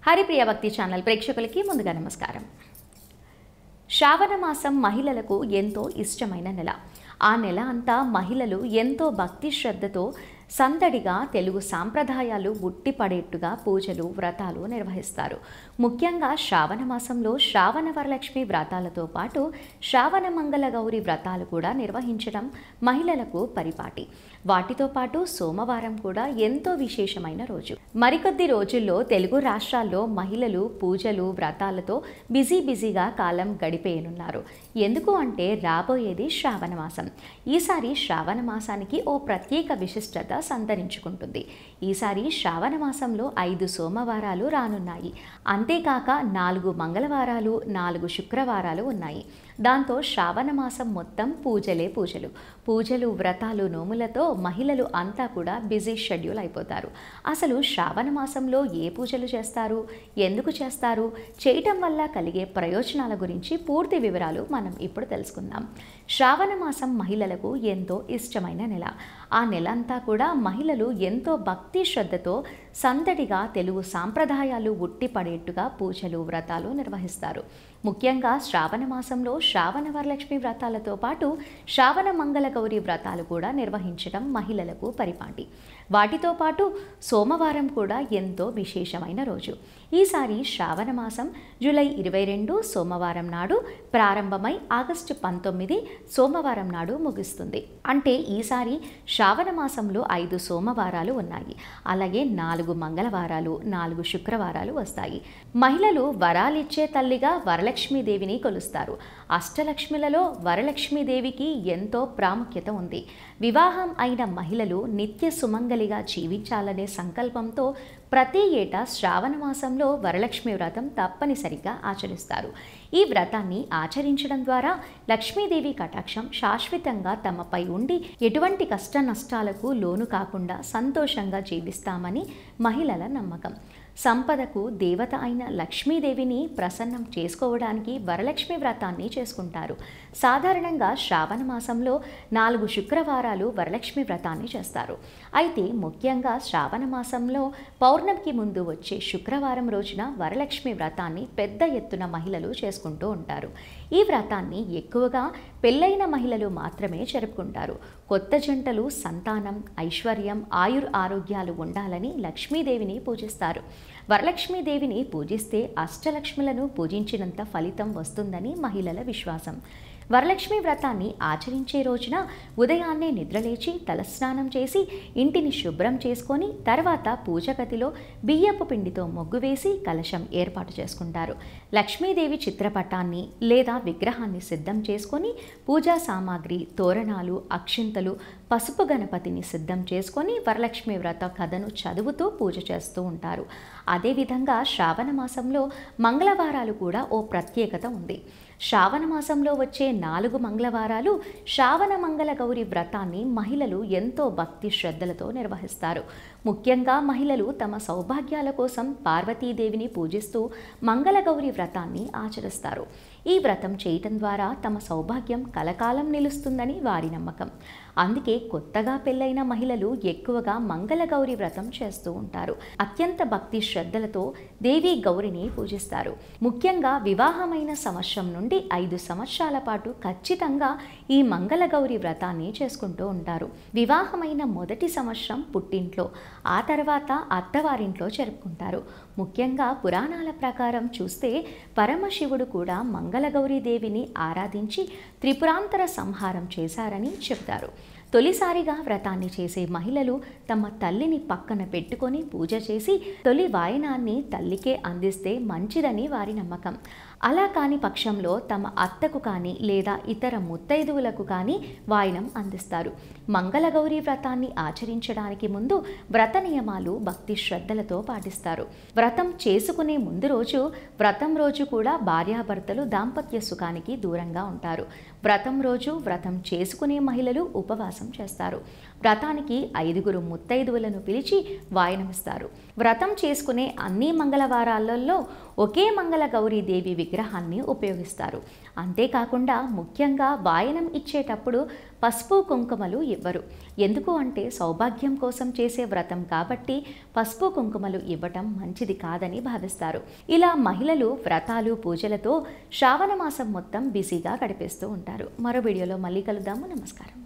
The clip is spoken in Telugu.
హరిప్రియ భక్తి ఛానల్ ప్రేక్షకులకి ముందుగా నమస్కారం. శ్రావణ మాసం మహిళలకు ఎంతో ఇష్టమైన నెల. ఆ నెల అంతా మహిళలు ఎంతో భక్తి శ్రద్ధతో సందడిగా తెలుగు సాంప్రదాయాలు ఉట్టిపడేట్టుగా పూజలు వ్రతాలు నిర్వహిస్తారు. ముఖ్యంగా శ్రావణ మాసంలో శ్రావణ వరలక్ష్మి వ్రతాలతో పాటు శ్రావణ మంగళ గౌరి వ్రతాలు కూడా నిర్వహించడం మహిళలకు పరిపాటి. వాటితో పాటు సోమవారం కూడా ఎంతో విశేషమైన రోజు. మరికొద్ది రోజుల్లో తెలుగు రాష్ట్రాల్లో మహిళలు పూజలు వ్రతాలతో బిజీగా కాలం గడిపేయనున్నారు. ఎందుకు అంటే రాబోయేది శ్రావణ మాసం. ఈసారి శ్రావణ మాసానికి ఓ ప్రత్యేక విశిష్టత సంతరించుకుంటుంది. ఈసారి శ్రావణ మాసంలో 5 సోమవారాలు రానున్నాయి. అంతేకాక 4 మంగళవారాలు 4 శుక్రవారాలు ఉన్నాయి. దాంతో శ్రావణ మాసం మొత్తం పూజలు వ్రతాలు నోములతో మహిళలు అంతా కూడా బిజీ షెడ్యూల్ అయిపోతారు. అసలు శ్రావణ మాసంలో ఏ పూజలు చేస్తారు, ఎందుకు చేస్తారు, చేయటం వల్ల కలిగే ప్రయోజనాల గురించి పూర్తి వివరాలు మనం ఇప్పుడు తెలుసుకుందాం. శ్రావణ మాసం మహిళలకు ఎంతో ఇష్టమైన నెల. ఆ నెలంతా కూడా మహిళలు ఎంతో భక్తి శ్రద్ధతో సందడిగా తెలుగు సాంప్రదాయాలు ఉట్టిపడేట్టుగా పూజలు వ్రతాలు నిర్వహిస్తారు. ముఖ్యంగా శ్రావణ మాసంలో శ్రావణ వరలక్ష్మి వ్రతాలతో పాటు శ్రావణ మంగళ గౌరి వ్రతాలు కూడా నిర్వహించడం మహిళలకు పరిపాటి. వాటితో పాటు సోమవారం కూడా ఎంతో విశేషమైన రోజు. ఈసారి శ్రావణ మాసం జూలై 22 సోమవారం నాడు ప్రారంభమై ఆగస్టు 19 సోమవారం నాడు ముగుస్తుంది. అంటే ఈసారి శ్రావణ మాసంలో 5 సోమవారాలు ఉన్నాయి. అలాగే 4 మంగళవారాలు 4 శుక్రవారాలు వస్తాయి. మహిళలు వరాలిచ్చే తల్లిగా వరలక్ష్మీదేవిని కొలుస్తారు. అష్టలక్ష్మిలలో వరలక్ష్మీదేవికి ఎంతో ప్రాముఖ్యత ఉంది. వివాహం అయిన మహిళలు నిత్య సుమంగలిగా జీవించాలనే సంకల్పంతో ప్రతి ఏటా శ్రావణ మాసంలో వరలక్ష్మి వ్రతం తప్పనిసరిగా ఆచరిస్తారు. ఈ వ్రతాన్ని ఆచరించడం ద్వారా లక్ష్మీదేవి కటాక్షం శాశ్వతంగా తమపై ఉండి ఎటువంటి కష్ట నష్టాలకు లోను కాకుండా సంతోషంగా జీవిస్తామని మహిళల నమ్మకం. సంపదకు దేవత అయిన లక్ష్మీదేవిని ప్రసన్నం చేసుకోవడానికి వరలక్ష్మి వ్రతాన్ని చేసుకుంటారు. సాధారణంగా శ్రావణ మాసంలో 4 శుక్రవారాలు వరలక్ష్మి వ్రతాన్ని చేస్తారు. అయితే ముఖ్యంగా శ్రావణ మాసంలో పౌర్ణమికి ముందు వచ్చే శుక్రవారం రోజున వరలక్ష్మి వ్రతాన్ని పెద్ద ఎత్తున మహిళలు చేసుకుంటూ ఉంటారు. ఈ వ్రతాన్ని ఎక్కువగా పెళ్ళైన మహిళలు మాత్రమే జరుపుకుంటారు. కొత్త జంటలు సంతానం, ఐశ్వర్యం, ఆరోగ్యాలు ఉండాలని లక్ష్మీదేవిని పూజిస్తారు. వరలక్ష్మీదేవిని పూజిస్తే అష్టలక్ష్ములను పూజించినంత ఫలితం వస్తుందని మహిళల విశ్వాసం. వరలక్ష్మి వ్రతాన్ని ఆచరించే రోజున ఉదయాన్నే నిద్రలేచి తలస్నానం చేసి ఇంటిని శుభ్రం చేసుకొని తర్వాత పూజ గదిలో బియ్యపు పిండితో ముగ్గు వేసి కలశం ఏర్పాటు చేసుకుంటారు. లక్ష్మీదేవి చిత్రపటాన్ని లేదా విగ్రహాన్ని సిద్ధం చేసుకొని పూజా సామాగ్రి, తోరణాలు, అక్షింతలు, పసుపు గణపతిని సిద్ధం చేసుకొని వరలక్ష్మి వ్రత కథను చదువుతూ పూజ చేస్తూ ఉంటారు. అదేవిధంగా శ్రావణ మాసంలో మంగళవారాలు కూడా ఓ ప్రత్యేకత ఉంది. శ్రావణ మాసంలో వచ్చే 4 మంగళవారాలు శ్రావణ మంగళ గౌరి వ్రతాన్ని మహిళలు ఎంతో భక్తి శ్రద్ధలతో నిర్వహిస్తారు. ముఖ్యంగా మహిళలు తమ సౌభాగ్యాల కోసం పార్వతీదేవిని పూజిస్తూ మంగళగౌరి వ్రతాన్ని ఆచరిస్తారు. ఈ వ్రతం చేయటం ద్వారా తమ సౌభాగ్యం కలకాలం నిలుస్తుందని వారి నమ్మకం. అందుకే కొత్తగా పెళ్ళైన మహిళలు ఎక్కువగా మంగళగౌరి వ్రతం చేస్తూ ఉంటారు. అత్యంత భక్తి శ్రద్ధలతో దేవి గౌరిని పూజిస్తారు. ముఖ్యంగా వివాహమైన సంవత్సరం నుండి 5 సంవత్సరాల పాటు ఖచ్చితంగా ఈ మంగళగౌరి వ్రతాన్ని చేసుకుంటూ ఉంటారు. వివాహమైన మొదటి సంవత్సరం పుట్టింట్లో, ఆ తర్వాత అత్తవారింట్లో జరుపుకుంటారు. ముఖ్యంగా పురాణాల ప్రకారం చూస్తే పరమశివుడు కూడా మంగళగౌరీ దేవిని ఆరాధించి త్రిపురాంతర సంహారం చేశారని చెబుతారు. తొలిసారిగా వ్రతాన్ని చేసే మహిళలు తమ తల్లిని పక్కన పెట్టుకొని పూజ చేసి తొలి వాయనాన్ని తల్లికే అందిస్తే మంచిదని వారి నమ్మకం. అలా కాని పక్షంలో తమ అత్తకు కానీ లేదా ఇతర ముత్తైదువులకు కానీ వాయనం అందిస్తారు. మంగళగౌరి వ్రతాన్ని ఆచరించడానికి ముందు వ్రత నియమాలు భక్తి శ్రద్ధలతో పాటిస్తారు. వ్రతం చేసుకునే ముందు రోజు, వ్రతం రోజు కూడా భార్యాభర్తలు దాంపత్య సుఖానికి దూరంగా ఉంటారు. వ్రతం రోజు వ్రతం చేసుకునే మహిళలు ఉపవాసం చేస్తారు. వ్రతానికి 5 ముత్తైదువులను పిలిచి వాయనమిస్తారు. వ్రతం చేసుకునే అన్ని మంగళవారాలలో ఒకే మంగళ గౌరీదేవి విగ్రహాన్ని ఉపయోగిస్తారు. అంతేకాకుండా ముఖ్యంగా వాయనం ఇచ్చేటప్పుడు పసుపు కుంకుమలు ఇవ్వరు. ఎందుకు అంటే సౌభాగ్యం కోసం చేసే వ్రతం కాబట్టి పసుపు కుంకుమలు ఇవ్వటం మంచిది కాదని భావిస్తారు. ఇలా మహిళలు వ్రతాలు పూజలతో శ్రావణ మాసం మొత్తం బిజీగా గడిపేస్తూ ఉంటారు. మరో వీడియోలో మళ్ళీ కలుద్దాము. నమస్కారం.